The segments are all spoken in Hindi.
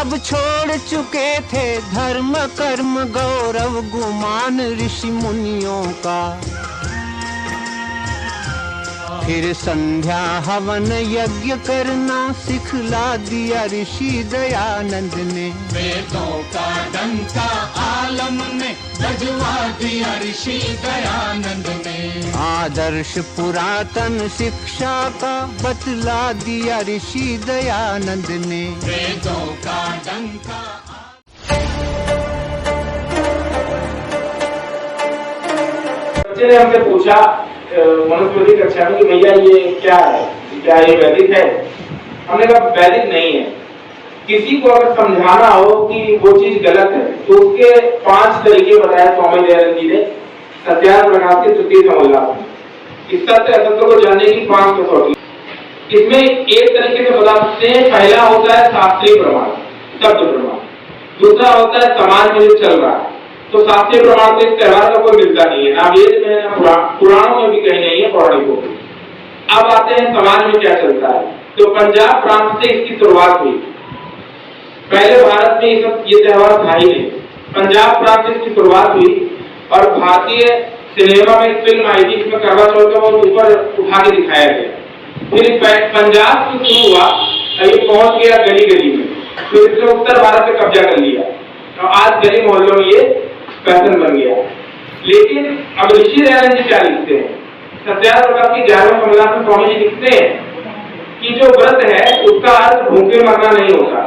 सब छोड़ चुके थे धर्म कर्म गौरव गुमान ऋषि मुनियों का। फिर संध्या हवन यज्ञ करना सिखला दिया ऋषि दयानंद ने। वेदों का डंका आलम में बजवा दिया ऋषि दयानंद ने। आदर्श पुरातन शिक्षा का बतला दिया ऋषि दयानंद ने। वेदों का डंका। बच्चे ने हमसे पूछा मनुस्मृति कक्षा में कि भैया ये क्या है, क्या ये वैदिक है? हमने कहा वैदिक नहीं है। किसी को अगर समझाना हो कि वो चीज गलत है तो उसके 5 तरीके बताए स्वामी दयानंद जी ने सत्यार्थ प्रकाश की तृतीय समोल्लास। इस सत्य असत्य को जानने की 5 कसौटी। इसमें एक तरीके से बता सकते हैं, पहला होता है शास्त्रीय प्रमाण, शब्द प्रमाण। दूसरा होता है समाज में जो चल रहा है। तो शास्त्रीय प्रमाण तो इस त्योहार का कोई मिलता नहीं है, ना वेद में ना पुराणों में भी कहीं नहीं है, पौराणिकों में। अब आते हैं समाज में क्या चलता है। तो पंजाब प्रांत से इसकी शुरुआत हुई। पहले भारत में ये त्योहार था ही नहीं। पंजाब प्रांत से इसकी शुरुआत हुई और भारतीय सिनेमा में एक फिल्म आई थी जिसमें करवा चौथ को ऊपर उठा के दिखाया गया। फिर पंजाब से शुरू हुआ, अभी पहुंच गया गली गली में। फिर इसने उत्तर भारत पे कब्जा कर लिया और आज गली मोहल्लों में ये फैशन बन गया। लेकिन अब ऋषि दयानंद जी क्या लिखते हैं? सत्यार्थ प्रकाश की 11वें समोल्लास में स्वामी जी लिखते हैं कि जो व्रत है उसका अर्थ भूखे मरना नहीं होता।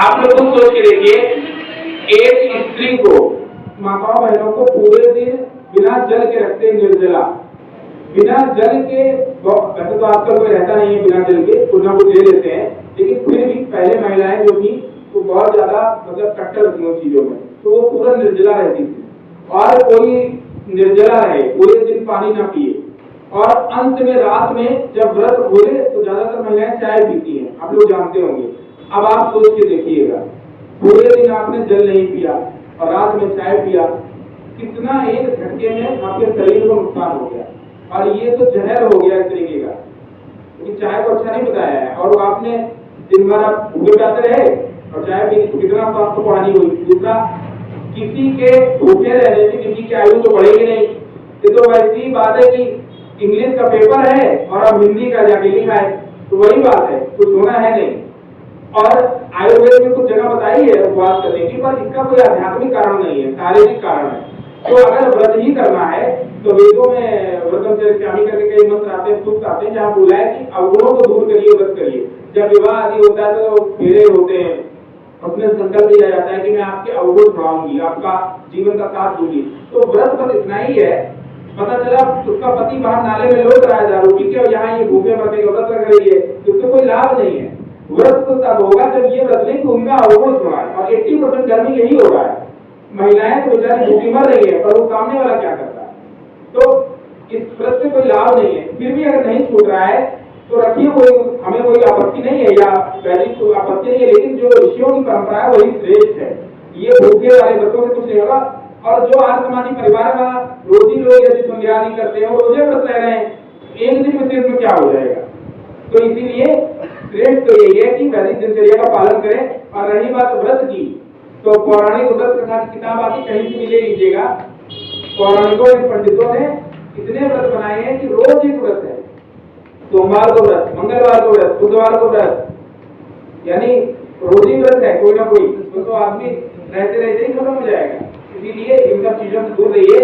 आप लोग खुद सोच के देखिए, एक स्त्री को, माताओं बहनों को पूरे दिन बिना जल के रखते निर्जला, बिना जल के, वैसे तो आजकल कोई रहता नहीं है बिना जल के, कुछ ना कुछ दे देते हैं, लेकिन फिर भी पहले महिलाएं जो थी तो बहुत ज्यादा मतलब कट्टर थी उन चीजों में, तो वो पूरा निर्जला रहती थी। और कोई निर्जला रहे, पूरे दिन पानी ना पिए, और अंत में रात में जब व्रत खोले तो ज्यादातर महिलाएं चाय पीती हैं, आप लोग जानते होंगे। अब आप सोच के देखिएगा, पूरे दिन आपने जल नहीं पिया और रात में चाय पिया, कितना एक झटके में आपके शरीर को नुकसान हो गया। और ये तो जहर हो गया एक तरीके का, क्योंकि चाय को अच्छा नहीं बताया है। और आपने दिन भर आप भूखे जाते रहे और चाय पी, कितना स्वास्थ्य को हानि हुई। दूसरा, किसी के भूखे रहने से किसी की आयु तो बढ़ेगी नहीं। ये तो वैसी बात है कि इंग्लिश का पेपर है और अब हिंदी का जाके लिखा है, तो वही बात है, कुछ होना है नहीं। और आयुर्वेद में कुछ जगह बताई है उपवास करने की, पर इसका कोई आध्यात्मिक कारण नहीं है, शारीरिक कारण है। तो अगर व्रत ही करना है तो वेदों में व्रतम करके कई मंत्र आते हैं, सूक्त आते हैं, जहाँ बोला है कि अवगुणों को दूर करिए, व्रत करिए। जब विवाह आदि होता है तो फेरे होते हैं, अपने संकल्प लिया जाता है कि मैं आपके अवगुण बढ़ाऊंगी, आपका जीवन का साथ दूंगी। तो व्रत बस इतना ही है। पता चला उसका पति बाहर नाले में लोट रहा है दारू पी के और यहाँ ये भूखे मरने का व्रत रख रही है, उससे कोई लाभ नहीं है। व्रत तो तब होगा जब ये व्रत लें कि उनका अवगुण छुड़ा है। और 80% गर्मी यही हो रहा है, महिलाएं तो बेचारी भूखी मर रही है, पर वो सामने वाला क्या करता है। तो इस व्रत से कोई लाभ नहीं है। फिर भी अगर नहीं छूट रहा है तो रखिए, कोई हमें कोई आपत्ति नहीं है, या वैदिक कोई आपत्ति नहीं है, लेकिन जो ऋषियों की परंपरा है वही श्रेष्ठ है। ये भूखे वाले व्रतों से कुछ नहीं होगा। और जो आज समाजी परिवार का रोजी लोग यदि संध्या नहीं करते हैं, वो रोजे व्रत रह रहे हैं, एक दिन में सिर्फ में क्या हो जाएगा। तो इसीलिए श्रेष्ठ तो यही है कि वैदिक दिनचर्या का पालन करें। और रही बात व्रत की, तो पौराणिक व्रत कथा की किताब आती, कहीं से भी ले लीजिएगा। पौराणिकों ने, पंडितों ने इतने व्रत बनाए हैं कि रोज एक व्रत है। सोमवार को व्रत, मंगलवार को व्रत, बुधवार को व्रत, यानी रोजी व्रत है कोई ना कोई। तो आदमी रहते रहते ही खत्म हो जाएगा। इसीलिए इन सब चीजों से दूर रहिए।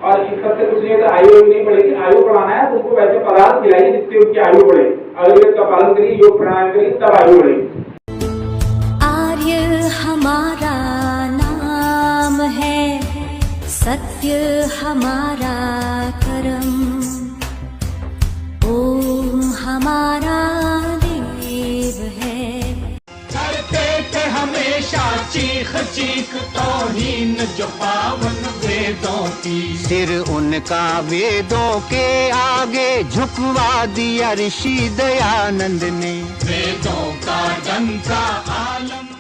और इस सबसे कुछ नहीं होता, आयु नहीं बढ़ेगी। आयु बढ़ाना है तो उसको वैसे पदार्थ खिलाइए जिससे उसकी आयु बढ़े। आयुर्वेद का पालन करिए, योग प्राणायाम करिए, तब आयु बढ़ेगी। आर्य हमारा नाम है, सत्य हमारा कर्म, ओम हमारा देव है। करते थे हमेशा चीख चीख तौहीन जो पावन वेदों की। सिर उनका वेदों के आगे झुकवा दिया ऋषि दयानंद ने। वेदों का डंका आलम